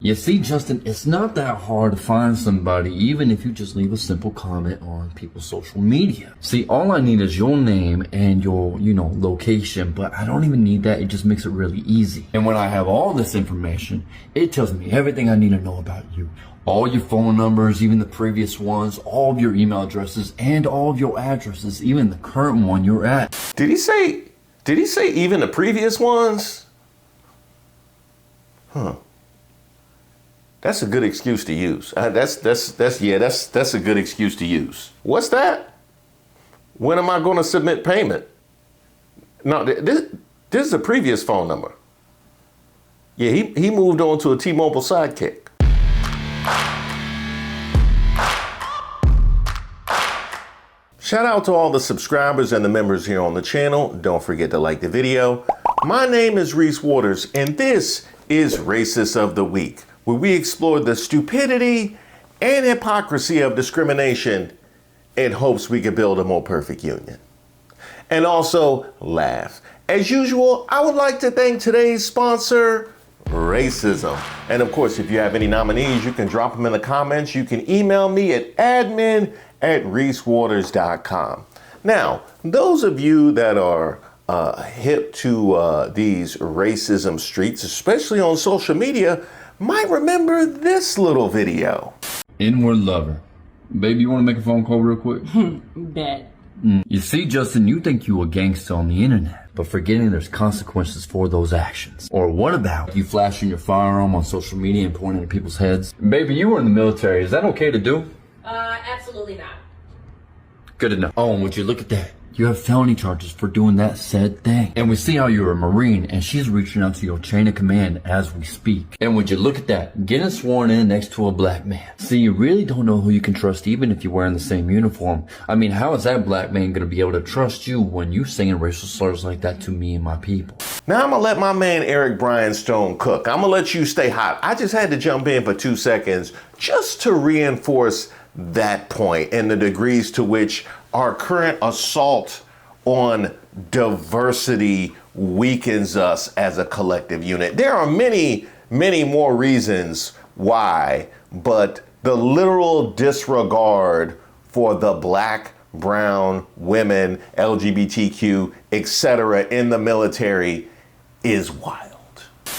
You see, Justin, it's not that hard to find somebody, even if you just leave a simple comment on people's social media. See, all I need is your name and your, location, but I don't even need that. It just makes it really easy. And when I have all this information, it tells me everything I need to know about you. All your phone numbers, even the previous ones, all of your email addresses, and all of your addresses, even the current one you're at. Did he say even the previous ones? Huh. That's a good excuse to use. That's a good excuse to use. What's that? When am I going to submit payment? No, this is a previous phone number. Yeah, he moved on to a T-Mobile Sidekick. Shout out to all the subscribers and the members here on the channel. Don't forget to like the video. My name is Reese Waters, and this is Racist of the Week, where we explore the stupidity and hypocrisy of discrimination in hopes we can build a more perfect union. And also laugh. As usual, I would like to thank today's sponsor, Racism. And of course, if you have any nominees, you can drop them in the comments. You can email me at admin@ReeseWaters.com. Now, those of you that are hip to these racism streets, especially on social media, might remember this little video. Inward lover. Baby, you want to make a phone call real quick? Bet. You see, Justin, you think you a gangster on the internet, but forgetting there's consequences for those actions. Or what about you flashing your firearm on social media and pointing at people's heads? Baby, you were in the military. Is that okay to do? Absolutely not. Good enough. Oh, and would you look at that? You have felony charges for doing that said thing. And we see how you're a Marine and she's reaching out to your chain of command as we speak. And would you look at that? Getting sworn in next to a black man. See, you really don't know who you can trust even if you're wearing the same uniform. I mean, how is that black man going to be able to trust you when you singing racial slurs like that to me and my people? Now I'm going to let my man Eric Brian Stone cook. I'm going to let you stay hot. I just had to jump in for 2 seconds just to reinforce that point and the degrees to which our current assault on diversity weakens us as a collective unit. There are many, many more reasons why, but the literal disregard for the black, brown, women, LGBTQ, etc. in the military is wild.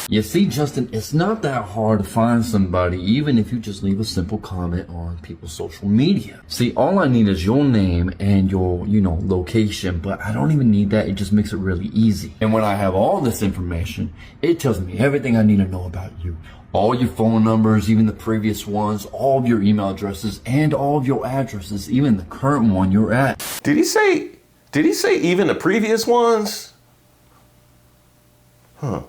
You see, Justin, it's not that hard to find somebody, even if you just leave a simple comment on people's social media. See, all I need is your name and your, location, but I don't even need that. It just makes it really easy. And when I have all this information, it tells me everything I need to know about you. All your phone numbers, even the previous ones, all of your email addresses, and all of your addresses, even the current one you're at. Did he say even the previous ones? Huh.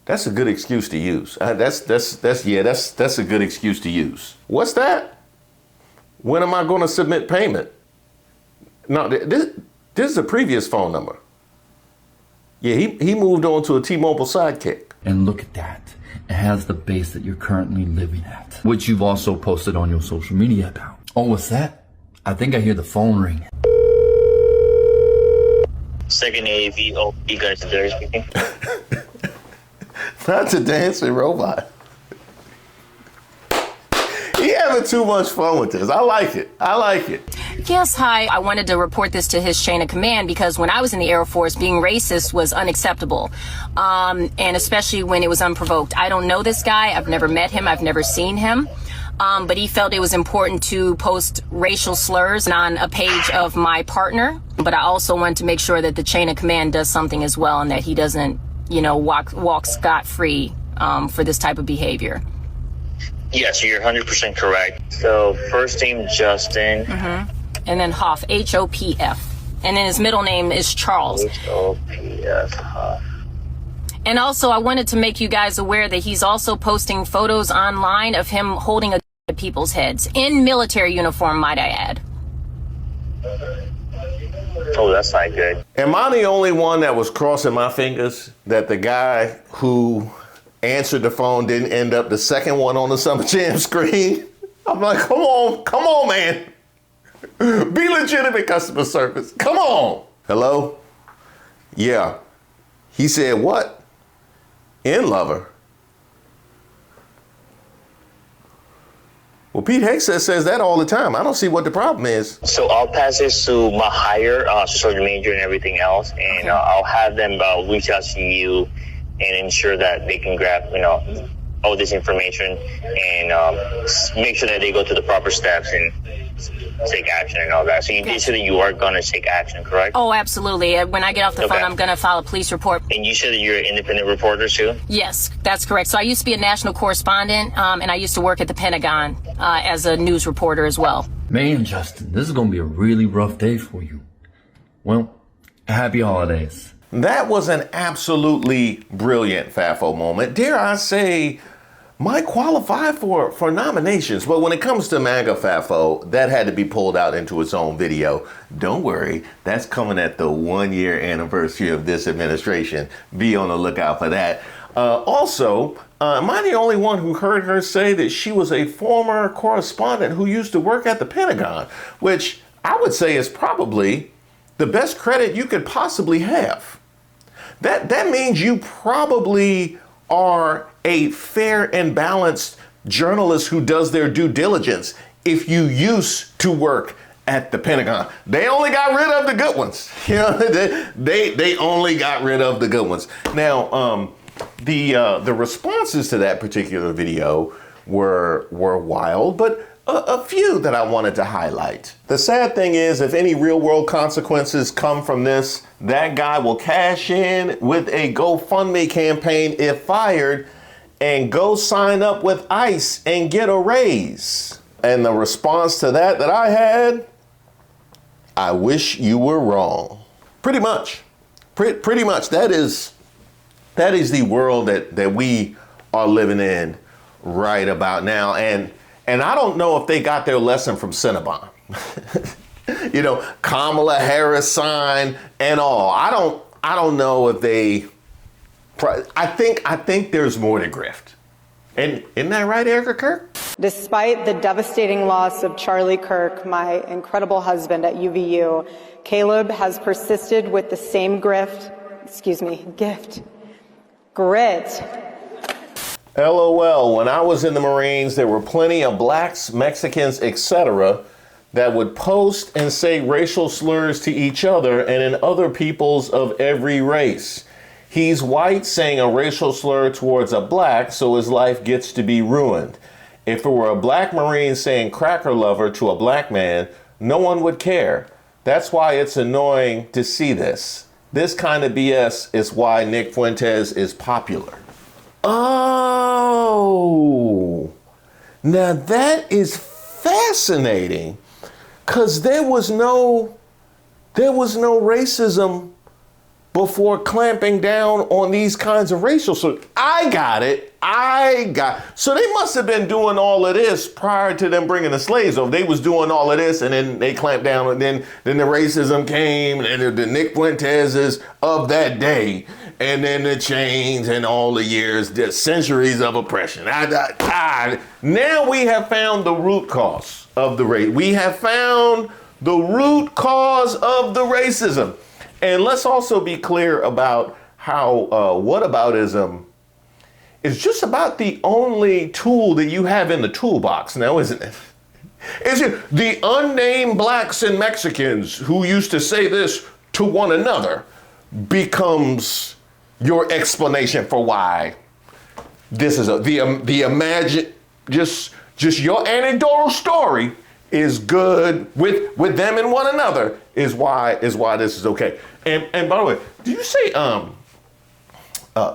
That's a good excuse to use. That's a good excuse to use. What's that? When am I going to submit payment? No, this is a previous phone number. Yeah, he moved on to a T-Mobile Sidekick. And look at that. It has the base that you're currently living at, which you've also posted on your social media account. Oh, what's that? I think I hear the phone ringing. Second AV, you guys are there speaking. Not the dancing robot. He having too much fun with this. I like it. Yes, hi. I wanted to report this to his chain of command because when I was in the Air Force, being racist was unacceptable. And especially when it was unprovoked. I don't know this guy. I've never met him. I've never seen him. But he felt it was important to post racial slurs on a page of my partner. But I also wanted to make sure that the chain of command does something as well and that he doesn't, walk scot-free for this type of behavior. Yes, you're 100% correct. So first name Justin. And then Hoff, H-O-P-F. And then his middle name is Charles. H-O-P-F, Hoff. And also, I wanted to make you guys aware that he's also posting photos online of him holding a at people's heads in military uniform, might I add. Oh, that's not good. Am I the only one that was crossing my fingers that the guy who answered the phone didn't end up the second one on the Summer Jam screen? I'm like, come on, man. Be legitimate customer service. Come on. Hello? Yeah. He said, what? In lover? Well, Pete Hegseth says that all the time. I don't see what the problem is. So I'll pass this to my higher sergeant major and everything else, and I'll have them reach out to you and ensure that they can grab, all this information and make sure that they go to the proper steps and take action and all that. So you did say that you are going to take action, correct? Oh, absolutely. When I get off the phone, I'm going to file a police report. And you said that you're an independent reporter too? Yes, that's correct. So I used to be a national correspondent, and I used to work at the Pentagon as a news reporter as well. Man, Justin, this is going to be a really rough day for you. Well, happy holidays. That was an absolutely brilliant FAFO moment. Dare I say, might qualify for nominations. But when it comes to MAGA FAFO, that had to be pulled out into its own video. Don't worry, that's coming at the 1-year anniversary of this administration. Be on the lookout for that. Also, am I the only one who heard her say that she was a former correspondent who used to work at the Pentagon, which I would say is probably the best credit you could possibly have. That means you probably are a fair and balanced journalist who does their due diligence if you used to work at the Pentagon. They only got rid of the good ones. They only got rid of the good ones. Now, the responses to that particular video were wild, but a few that I wanted to highlight. The sad thing is, if any real world consequences come from this, that guy will cash in with a GoFundMe campaign if fired and go sign up with ICE and get a raise. And the response to that I had, I wish you were wrong. Pretty much. Pretty much. That is the world that we are living in right about now. And I don't know if they got their lesson from Cinnabon. Kamala Harris sign and all. I don't know if they. I think there's more to grift. And isn't that right, Erica Kirk? Despite the devastating loss of Charlie Kirk, my incredible husband at UVU, Caleb has persisted with the same gift. Grit. LOL, when I was in the Marines, there were plenty of blacks, Mexicans, etc. that would post and say racial slurs to each other and in other peoples of every race. He's white saying a racial slur towards a black, so his life gets to be ruined. If it were a black Marine saying cracker lover to a black man, no one would care. That's why it's annoying to see this. This kind of BS is why Nick Fuentes is popular. Oh, now that is fascinating, because there was no racism before clamping down on these kinds of racial slurs. I got it. So they must have been doing all of this prior to them bringing the slaves over. They was doing all of this and then they clamped down, and then the racism came and the Nick Fuenteses of that day. And then the chains and all the years, the centuries of oppression. Now we have found the root cause of the race. We have found the root cause of the racism. And let's also be clear about how whataboutism is just about the only tool that you have in the toolbox now, isn't it? Is it the unnamed blacks and Mexicans who used to say this to one another becomes your explanation for why this is just your anecdotal story is good with them and one another is why this is okay. And by the way, did you say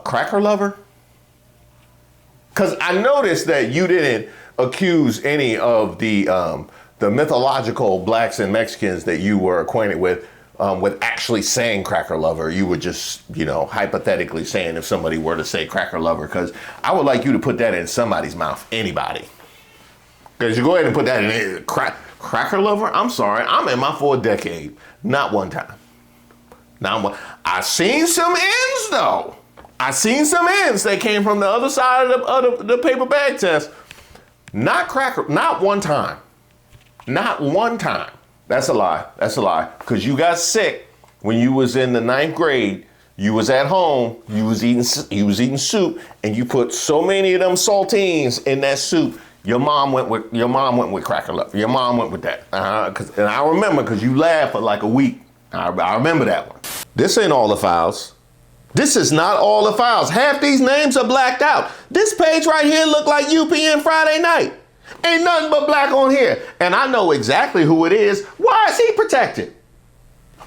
cracker lover? Because I noticed that you didn't accuse any of the mythological blacks and Mexicans that you were acquainted with actually saying cracker lover. You were just, hypothetically saying if somebody were to say cracker lover, because I would like you to put that in somebody's mouth, anybody. Because you go ahead and put that in cracker lover. I'm sorry, I'm in my 4th decade. Not one time. I seen some ends though. I seen some ends that came from the other side of the paper bag test. Not cracker, not one time. Not one time. That's a lie. That's a lie. Because you got sick when you was in the 9th grade. You was at home. You was eating soup, and you put so many of them saltines in that soup. Your mom went with Cracker Love. Your mom went with that. And I remember because you laughed for like a week. I remember that one. This ain't all the files. This is not all the files. Half these names are blacked out. This page right here look like UPN Friday night. Ain't nothing but black on here. And I know exactly who it is. Why is he protected?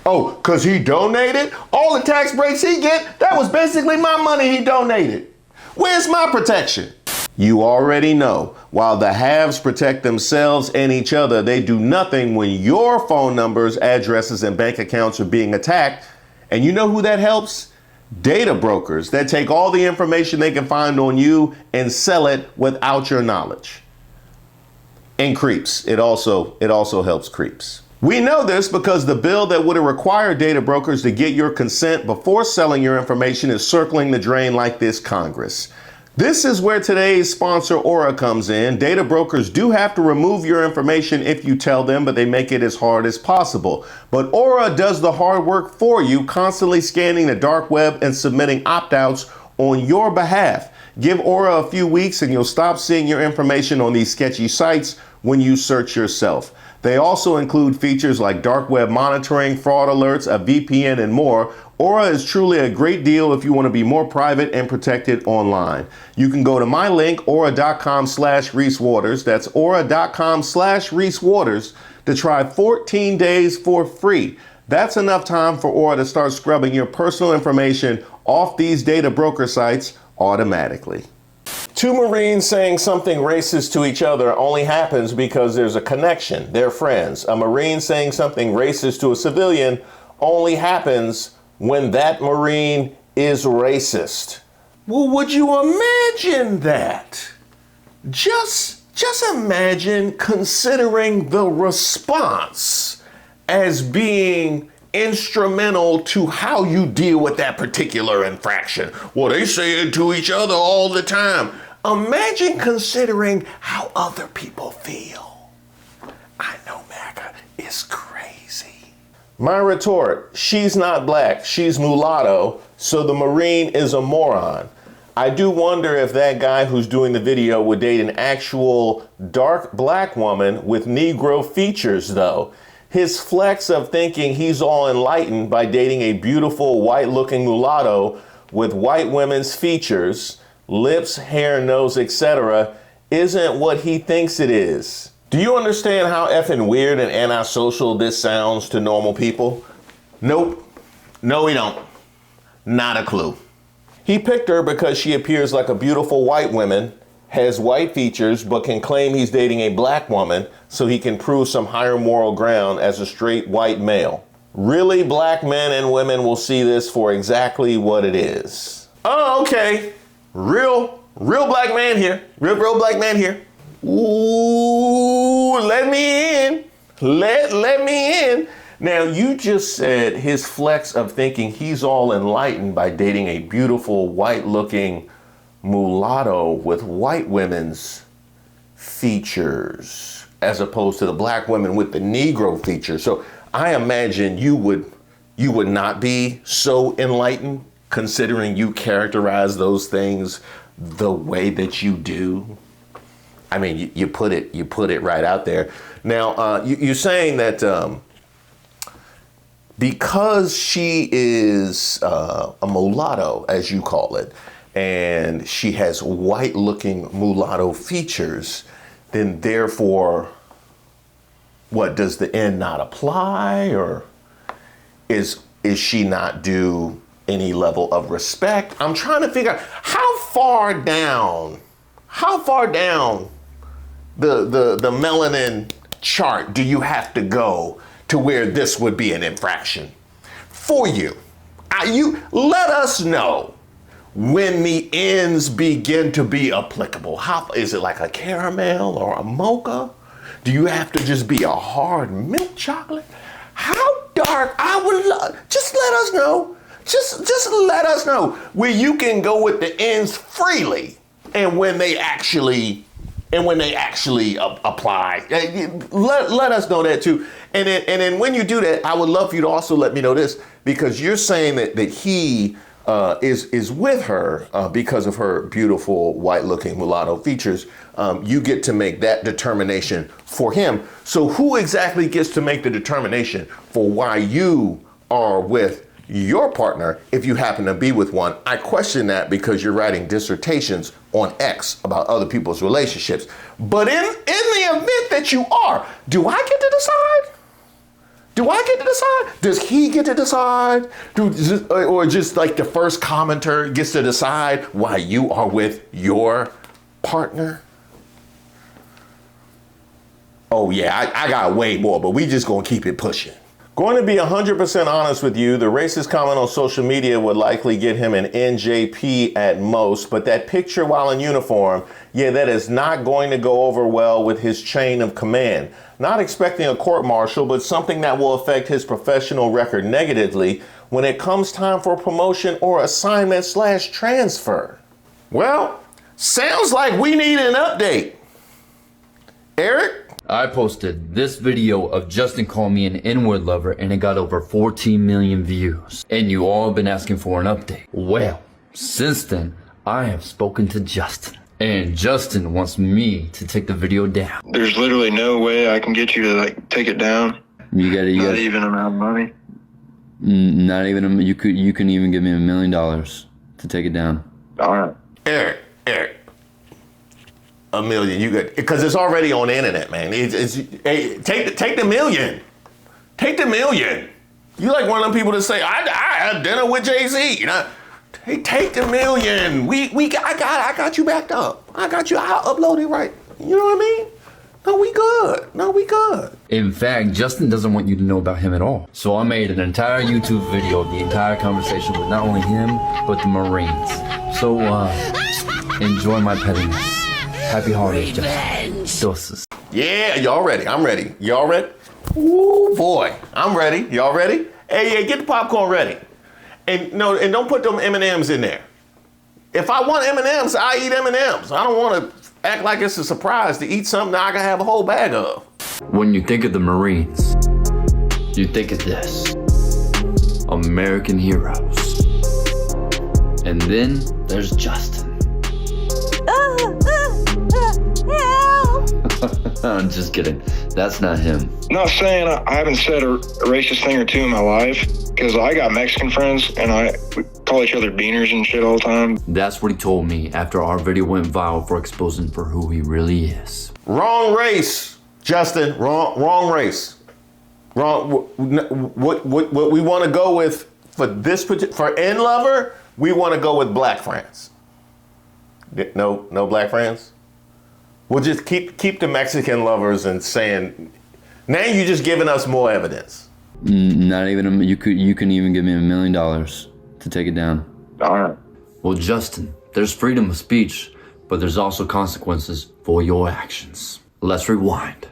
Oh, because he donated? All the tax breaks he get, that was basically my money he donated. Where's my protection? You already know, while the haves protect themselves and each other, they do nothing when your phone numbers, addresses, and bank accounts are being attacked. And you know who that helps? Data brokers that take all the information they can find on you and sell it without your knowledge. And creeps. It also helps creeps. We know this because the bill that would have required data brokers to get your consent before selling your information is circling the drain like this Congress. This is where today's sponsor Aura comes in. Data brokers do have to remove your information if you tell them, but they make it as hard as possible. But Aura does the hard work for you, constantly scanning the dark web and submitting opt-outs on your behalf. Give Aura a few weeks and you'll stop seeing your information on these sketchy sites when you search yourself. They also include features like dark web monitoring, fraud alerts, a VPN, and more. Aura is truly a great deal if you want to be more private and protected online. You can go to my link, aura.com/ReeseWaters. That's aura.com/ReeseWaters to try 14 days for free. That's enough time for Aura to start scrubbing your personal information off these data broker sites automatically. Two Marines saying something racist to each other only happens because there's a connection. They're friends. A Marine saying something racist to a civilian only happens when that Marine is racist. Well, would you imagine that? Just imagine considering the response as being instrumental to how you deal with that particular infraction. Well, they say it to each other all the time. Imagine considering how other people feel. I know MAGA is crazy. My retort, she's not black, she's mulatto, so the Marine is a moron. I do wonder if that guy who's doing the video would date an actual dark black woman with Negro features though. His flex of thinking he's all enlightened by dating a beautiful white-looking mulatto with white women's features, lips, hair, nose, etc., isn't what he thinks it is. Do you understand how effing weird and antisocial this sounds to normal people? Nope. No, we don't. Not a clue. He picked her because she appears like a beautiful white woman, has white features, but can claim he's dating a black woman so he can prove some higher moral ground as a straight white male. Really, black men and women will see this for exactly what it is. Oh, okay. Real black man here. Real black man here. Ooh, let me in. Let me in. Now, you just said his flex of thinking he's all enlightened by dating a beautiful white-looking mulatto with white women's features as opposed to the black women with the Negro features. So I imagine you would not be so enlightened considering you characterize those things the way that you do. I mean, you put it right out there. Now, you're saying that because she is a mulatto, as you call it, and she has white-looking mulatto features, then therefore, what, does the end not apply, or is she not due any level of respect? I'm trying to figure out how far down the melanin chart do you have to go to where this would be an infraction for you? You let us know when the ends begin to be applicable. How is it, like a caramel or a mocha? Do you have to just be a hard milk chocolate? How dark? I would love, just let us know. Just let us know where you can go with the ends freely and when they actually apply. Let us know that too. And then when you do that, I would love for you to also let me know this, because you're saying that he is with her because of her beautiful white-looking mulatto features, you get to make that determination for him. So who exactly gets to make the determination for why you are with your partner if you happen to be with one? I question that because you're writing dissertations on X about other people's relationships. But in the event that you are, do I get to decide? Do I get to decide? Does he get to decide? Or just like the first commenter gets to decide why you are with your partner? Oh yeah, I got way more, but we just gonna keep it pushing. Going to be 100% honest with you, the racist comment on social media would likely get him an NJP at most, but that picture while in uniform, yeah, that is not going to go over well with his chain of command. Not expecting a court-martial, but something that will affect his professional record negatively when it comes time for promotion or assignment/transfer. Well, sounds like we need an update. Eric? I posted this video of Justin calling me an N-word lover and it got over 14 million views. And you all have been asking for an update. Well, since then, I have spoken to Justin. And Justin wants me to take the video down. There's literally no way I can get you to like take it down. You gotta Not even amount of money. Not even you can even give me $1 million to take it down. All right. Eric. $1 million, you good? Because it's already on the internet, man. Hey, take the million. Take the million. You like one of them people that say, I had dinner with Jay-Z. You know, take the million. I got you backed up. I got you. I'll upload it right. You know what I mean? No, we good. In fact, Justin doesn't want you to know about him at all. So I made an entire YouTube video of the entire conversation with not only him, but the Marines. So, enjoy my pettiness. Happy holidays, Justin. Doses. Yeah, y'all ready? I'm ready. Y'all ready? Ooh, boy. I'm ready. Y'all ready? Hey, yeah, get the popcorn ready. And don't put them M&Ms in there. If I want M&Ms, I eat M&Ms. I don't want to act like it's a surprise to eat something I can have a whole bag of. When you think of the Marines, you think of this. American heroes. And then there's Justin. I'm just kidding. That's not him. Not saying I haven't said a racist thing or two in my life, because I got Mexican friends and we call each other beaners and shit all the time. That's what he told me after our video went viral for exposing for who he really is. Wrong race, Justin. Wrong race. Wrong. What we want to go with for N lover, we want to go with black friends. No black friends. We'll just keep the Mexican lovers and saying, now you're just giving us more evidence. Not even you can even give me $1 million to take it down. All right. Well, Justin, there's freedom of speech, but there's also consequences for your actions. Let's rewind.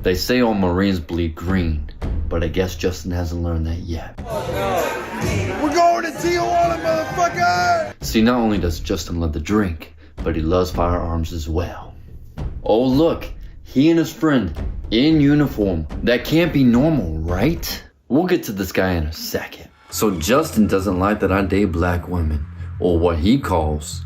They say all Marines bleed green, but I guess Justin hasn't learned that yet. We're going to Tijuana, motherfucker! See, not only does Justin love to drink, but he loves firearms as well. Oh look, he and his friend in uniform. That can't be normal, right? We'll get to this guy in a second. So Justin doesn't like that I date black women, or what he calls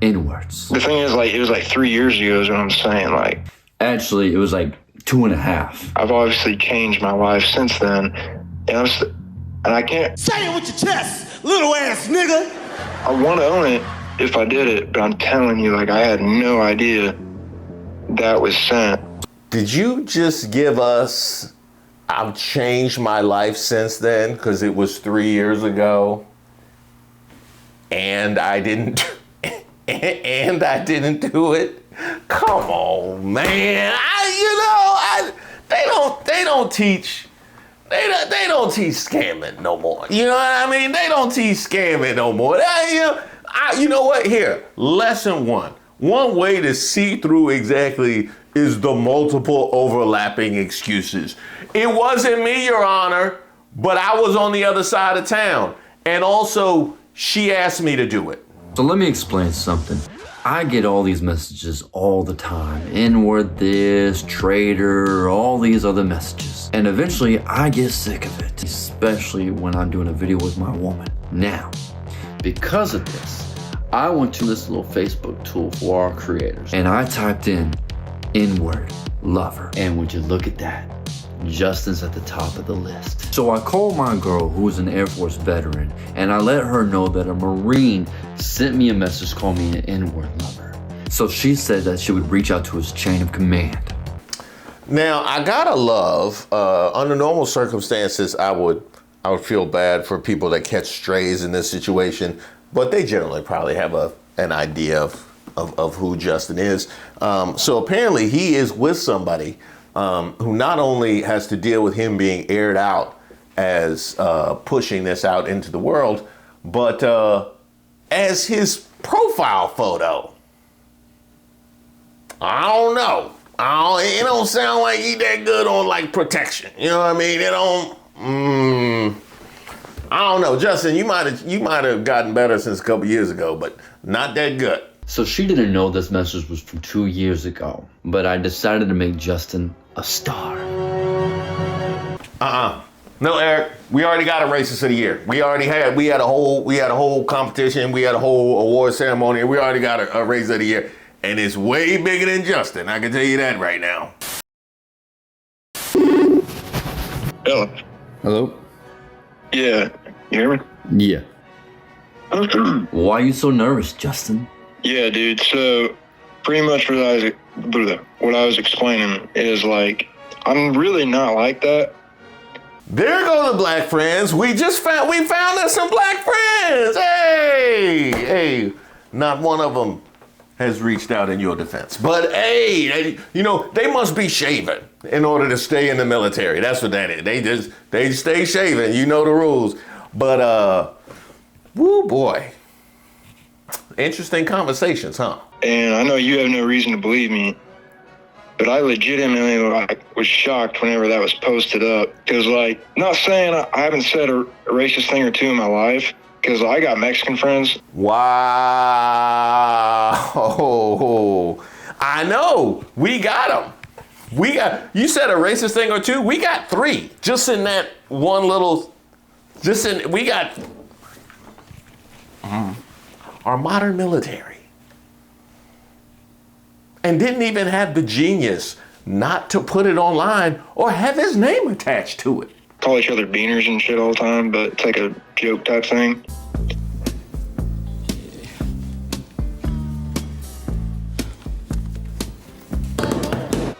N-words. The thing is, it was 3 years ago is what I'm saying. Actually, it was 2.5. I've obviously changed my life since then, and I can't Say it with your chest, little ass nigga! I want to own it if I did it, but I'm telling you, I had no idea that was sent. Did you just give us, I've changed my life since then because it was 3 years ago and I didn't do it? Come on, man. They don't teach scamming no more. You know what I mean? They don't teach scamming no more. You know what? Here, lesson one. One way to see through exactly is the multiple overlapping excuses. It wasn't me, Your Honor, but I was on the other side of town. And also, she asked me to do it. So let me explain something. I get all these messages all the time. N-word this, traitor, all these other messages. And eventually I get sick of it, especially when I'm doing a video with my woman. Now, Because of this, I went to this little Facebook tool for our creators and I typed in N-word lover. And would you look at that? Justin's at the top of the list. So I called my girl, who is an Air Force veteran, and I let her know that a Marine sent me a message calling me an N-word lover. So she said that she would reach out to his chain of command. Now, I gotta love, under normal circumstances, I would feel bad for people that catch strays in this situation, but they generally probably have an idea of who Justin is. So apparently he is with somebody who not only has to deal with him being aired out as pushing this out into the world, but as his profile photo. I don't know. It don't sound like he that good on like protection. You know what I mean? It don't. I don't know, Justin. You might have gotten better since a couple years ago, but not that good. So she didn't know this message was from 2 years ago, but I decided to make Justin a star. No, Eric. We already got a racist of the year. We had a whole competition. We had a whole award ceremony. We already got a racist of the year. And it's way bigger than Justin. I can tell you that right now. Hello. Hello? Yeah. You hear me? Yeah. Why are you so nervous, Justin? Yeah, dude. So pretty much what I was explaining is like, I'm really not like that. There go the black friends. We found us some black friends. Hey, not one of them has reached out in your defense. But hey, they must be shaven in order to stay in the military. That's what that is. They stay shaven. You know the rules. But woo boy. Interesting conversations, huh? And I know you have no reason to believe me, but I legitimately was shocked whenever that was posted up. Because, not saying I haven't said a racist thing or two in my life, because I got Mexican friends. Wow. I know. We got them. You said a racist thing or two. We got 3 just in that one little, we got our modern military. And didn't even have the genius not to put it online or have his name attached to it. Call each other beaners and shit all the time, but it's like a joke type thing.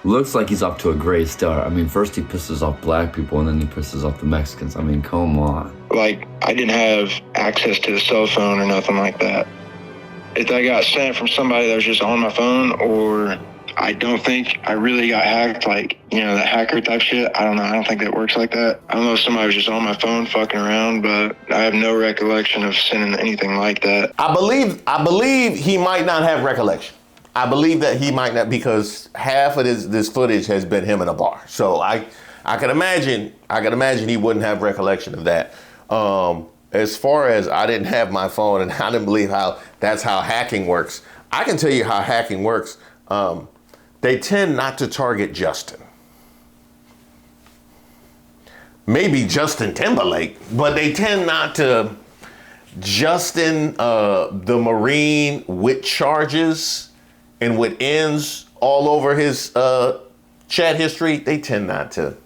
Looks like he's off to a great start. I mean, first he pisses off black people and then he pisses off the Mexicans. I mean, come on. I didn't have access to the cell phone or nothing like that. If that got sent from somebody that was just on my phone, or I don't think I really got hacked, the hacker type shit. I don't know. I don't think that works like that. I don't know if somebody was just on my phone fucking around, but I have no recollection of sending anything like that. I believe he might not have recollection. I believe that he might not, because half of this footage has been him in a bar. So I can imagine he wouldn't have recollection of that. As far as I didn't have my phone and I didn't believe that's how hacking works. I can tell you how hacking works. They tend not to target Justin. Maybe Justin Timberlake, but they tend not to. Justin, the Marine with charges and with ends all over his chat history, they tend not to,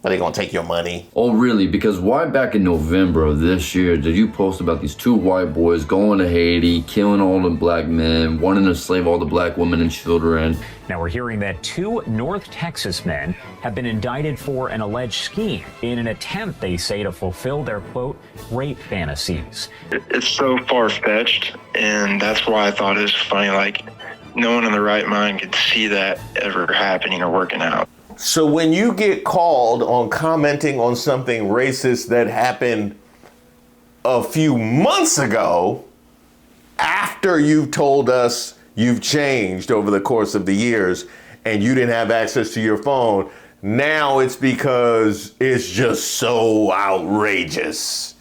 Are they gonna take your money? Oh, really? Because why back in November of this year did you post about these 2 white boys going to Haiti, killing all the black men, wanting to enslave all the black women and children? Now we're hearing that 2 North Texas men have been indicted for an alleged scheme in an attempt, they say, to fulfill their, quote, rape fantasies. It's so far-fetched, and that's why I thought it was funny. No one in their right mind could see that ever happening or working out. So when you get called on commenting on something racist that happened a few months ago, after you've told us you've changed over the course of the years and you didn't have access to your phone, now it's because it's just so outrageous.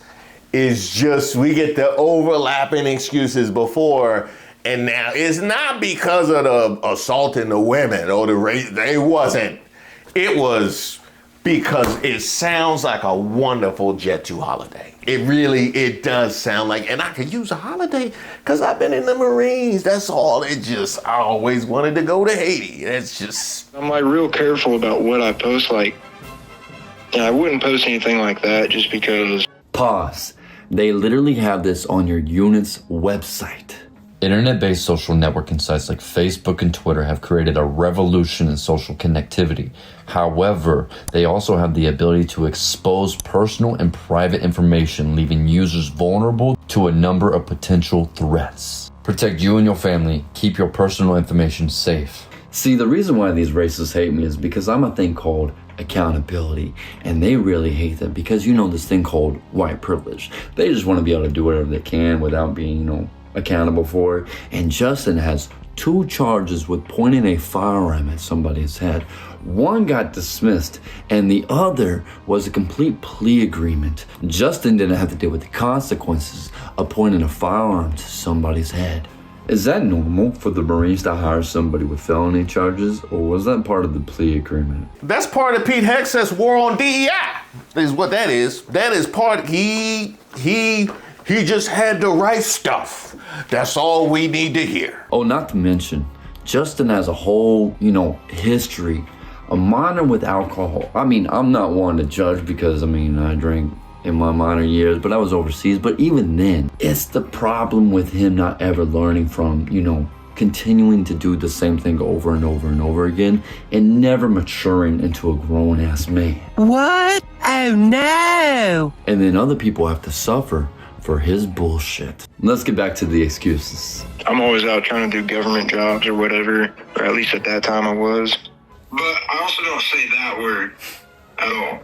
It's just, we get the overlapping excuses before, and now it's not because of the assaulting the women or the race. It wasn't. It was because it sounds like a wonderful Jet2 holiday. It does sound like, and I could use a holiday because I've been in the Marines. That's all. I always wanted to go to Haiti. I'm like real careful about what I post. Like, and I wouldn't post anything like that just because. Pause. They literally have this on your unit's website. Internet-based social networking sites like Facebook and Twitter have created a revolution in social connectivity. However, they also have the ability to expose personal and private information, leaving users vulnerable to a number of potential threats. Protect you and your family. Keep your personal information safe. See, the reason why these racists hate me is because I'm a thing called accountability, and they really hate that because this thing called white privilege. They just want to be able to do whatever they can without being, accountable for it. And Justin has 2 charges with pointing a firearm at somebody's head. One got dismissed, and the other was a complete plea agreement. Justin didn't have to deal with the consequences of pointing a firearm to somebody's head. Is that normal for the Marines to hire somebody with felony charges, or was that part of the plea agreement? That's part of Pete Hex's war on DEI. Is what that is. That is part. He just had the right stuff. That's all we need to hear. Oh, not to mention, Justin has a whole, history, a minor with alcohol. I mean, I'm not one to judge because, I drank in my minor years, but I was overseas. But even then, it's the problem with him not ever learning from, continuing to do the same thing over and over and over again and never maturing into a grown-ass man. What? Oh, no. And then other people have to suffer for his bullshit. Let's get back to the excuses. I'm always out trying to do government jobs or whatever, or at least at that time I was. But I also don't say that word at all.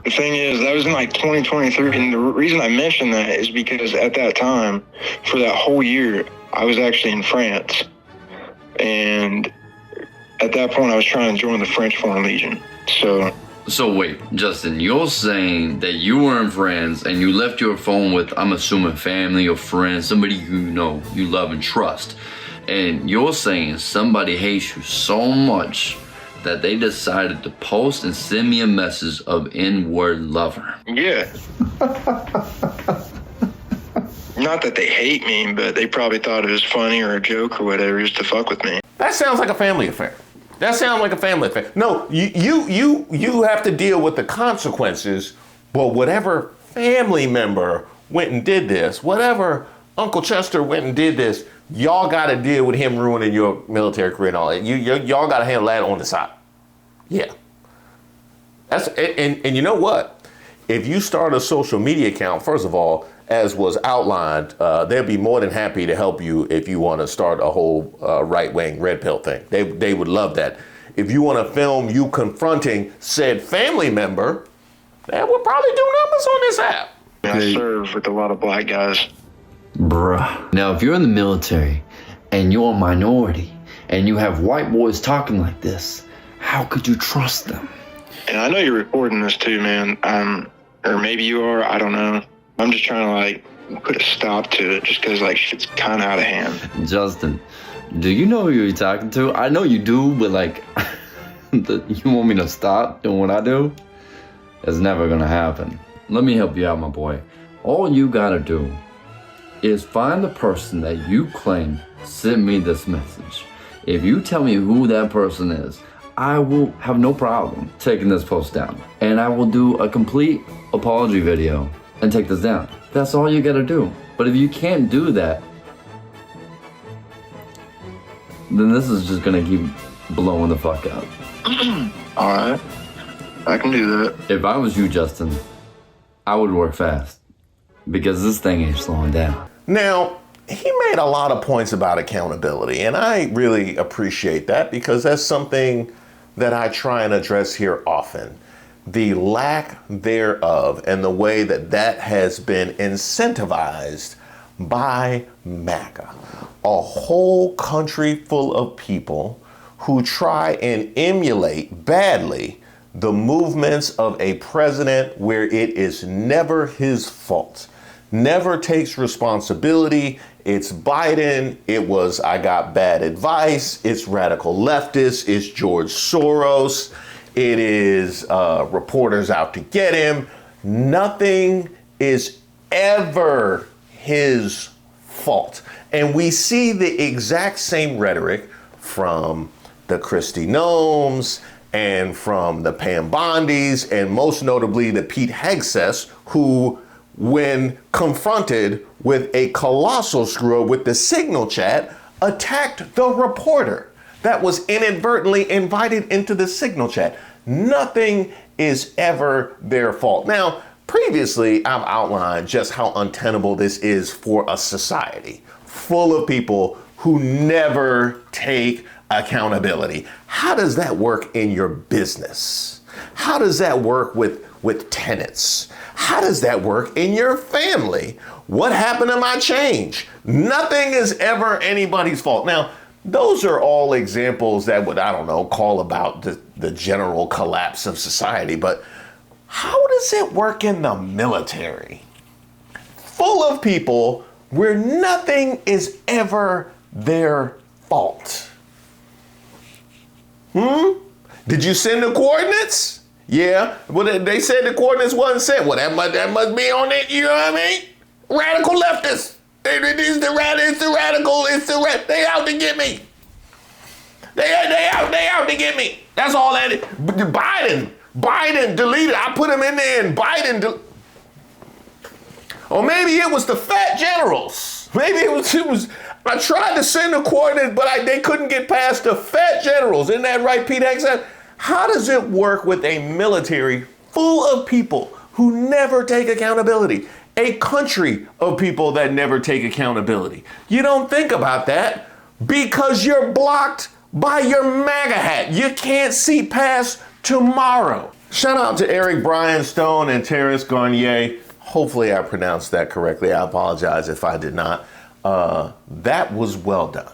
The thing is, that was in like 2023, and the reason I mentioned that is because at that time, for that whole year, I was actually in France. And at that point, I was trying to join the French Foreign Legion. So wait, Justin, you're saying that you were in France and you left your phone with, I'm assuming, family or friends, somebody you love and trust. And you're saying somebody hates you so much that they decided to post and send me a message of N-word lover. Yeah. Not that they hate me, but they probably thought it was funny or a joke or whatever just to fuck with me. That sounds like a family affair. No, you have to deal with the consequences. Well, whatever family member went and did this, whatever Uncle Chester went and did this, y'all got to deal with him ruining your military career and all that. Y'all got to handle that on the side. Yeah. And you know what? If you start a social media account, first of all, as was outlined, they'd be more than happy to help you if you want to start a whole right-wing red pill thing. They would love that. If you want to film you confronting said family member, that would probably do numbers on this app. I serve with a lot of black guys. Bruh. Now, if you're in the military and you're a minority and you have white boys talking like this, how could you trust them? And I know you're recording this too, man. Or maybe you are, I don't know. I'm just trying to put a stop to it just because shit's kind of out of hand. Justin, do you know who you're talking to? I know you do, but you want me to stop doing what I do? It's never gonna happen. Let me help you out, my boy. All you gotta do is find the person that you claim sent me this message. If you tell me who that person is, I will have no problem taking this post down. And I will do a complete apology video and take this down. That's all you gotta do. But if you can't do that, then this is just gonna keep blowing the fuck up. Alright, I can do that. If I was you, Justin, I would work fast because this thing ain't slowing down. Now, he made a lot of points about accountability, and I really appreciate that because that's something that I try and address here often. The lack thereof and the way that has been incentivized by MAGA. A whole country full of people who try and emulate badly the movements of a president where it is never his fault. Never takes responsibility. It's Biden. It was, I got bad advice. It's radical leftists. It's George Soros. it is reporters out to get him. Nothing is ever his fault. And we see the exact same rhetoric from the Kristi Noems and from the Pam Bondis, and most notably the Pete Hegseths, who, when confronted with a colossal screw up with the Signal chat, attacked the reporter that was inadvertently invited into the Signal chat. Nothing is ever their fault. Now, previously, I've outlined just how untenable this is for a society full of people who never take accountability. How does that work in your business? How does that work with tenants? How does that work in your family? What happened to my change? Nothing is ever anybody's fault. Now, those are all examples that would, I don't know, call about the general collapse of society. But how does it work in the military? Full of people where nothing is ever their fault. Did you send the coordinates? Yeah. Well, they said the coordinates wasn't sent. Well, that must be on it. You know what I mean? Radical leftists. It's the radical. They out to get me. They out to get me. That's all that is. Biden deleted. I put him in there, and Biden. Or maybe it was the fat generals. Maybe it was. I tried to send the coordinates, but they couldn't get past the fat generals. Isn't that right, Pete Hegseth? How does it work with a military full of people who never take accountability? A country of people that never take accountability. You don't think about that because you're blocked by your MAGA hat. You can't see past tomorrow. Shout out to Eric Bryanstone and Terrence Garnier. Hopefully I pronounced that correctly. I apologize if I did not. That was well done.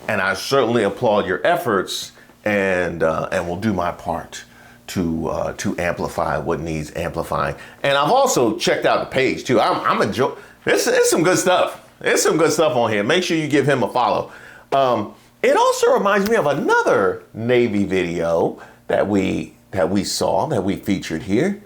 And I certainly applaud your efforts and will do my part to amplify what needs amplifying. And I've also checked out the page too. I'm enjoying. It's some good stuff. There's some good stuff on here. Make sure you give him a follow. It also reminds me of another Navy video that we featured here.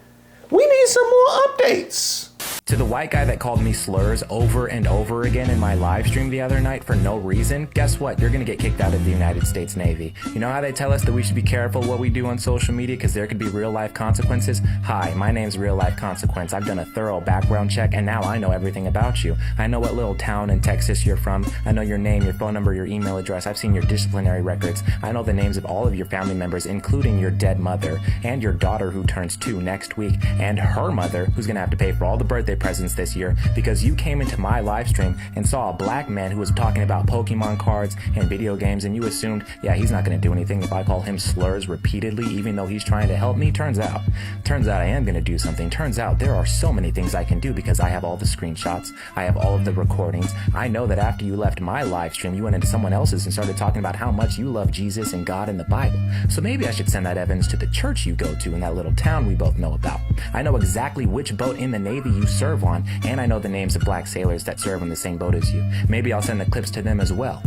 We need some more updates. To the white guy that called me slurs over and over again in my live stream the other night for no reason, guess what? You're gonna get kicked out of the United States Navy. You know how they tell us that we should be careful what we do on social media because there could be real life consequences? Hi, my name's Real Life Consequence. I've done a thorough background check and now I know everything about you. I know what little town in Texas you're from. I know your name, your phone number, your email address. I've seen your disciplinary records. I know the names of all of your family members, including your dead mother and your daughter who turns 2 next week, and her mother who's gonna have to pay for all the birthday presents this year because you came into my live stream and saw a black man who was talking about Pokemon cards and video games, and you assumed, yeah, he's not going to do anything if I call him slurs repeatedly even though he's trying to help me. Turns out I am going to do something. Turns out there are so many things I can do because I have all the screenshots, I have all of the recordings. I know that after you left my live stream, you went into someone else's and started talking about how much you love Jesus and God and the Bible. So maybe I should send that evidence to the church you go to in that little town we both know about. I know exactly which boat in the Navy you serve on, and I know the names of black sailors that serve on the same boat as you. Maybe I'll send the clips to them as well.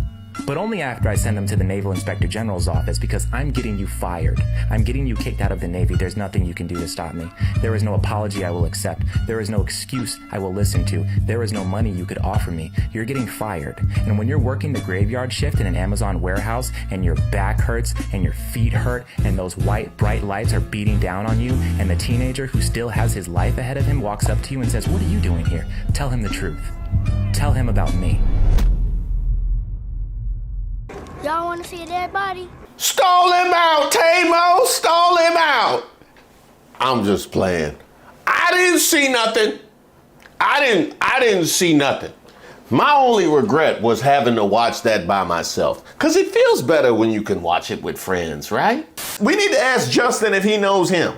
But only after I send them to the Naval Inspector General's office because I'm getting you fired. I'm getting you kicked out of the Navy. There's nothing you can do to stop me. There is no apology I will accept. There is no excuse I will listen to. There is no money you could offer me. You're getting fired. And when you're working the graveyard shift in an Amazon warehouse and your back hurts and your feet hurt and those white bright lights are beating down on you and the teenager who still has his life ahead of him walks up to you and says, "What are you doing here?" Tell him the truth. Tell him about me. Y'all want to see a dead body? Stall him out, Tamo. Stall him out. I'm just playing. I didn't see nothing. I didn't see nothing. My only regret was having to watch that by myself. Because it feels better when you can watch it with friends, right? We need to ask Justin if he knows him.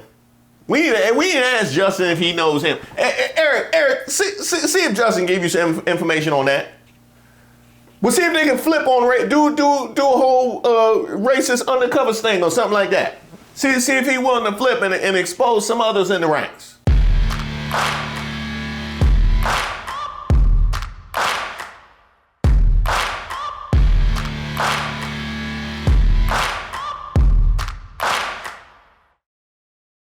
We need to ask Justin if he knows him. Eric, see if Justin gave you some information on that. We'll see if they can flip on, do a whole racist undercover thing or something like that. See if he willing to flip and expose some others in the ranks.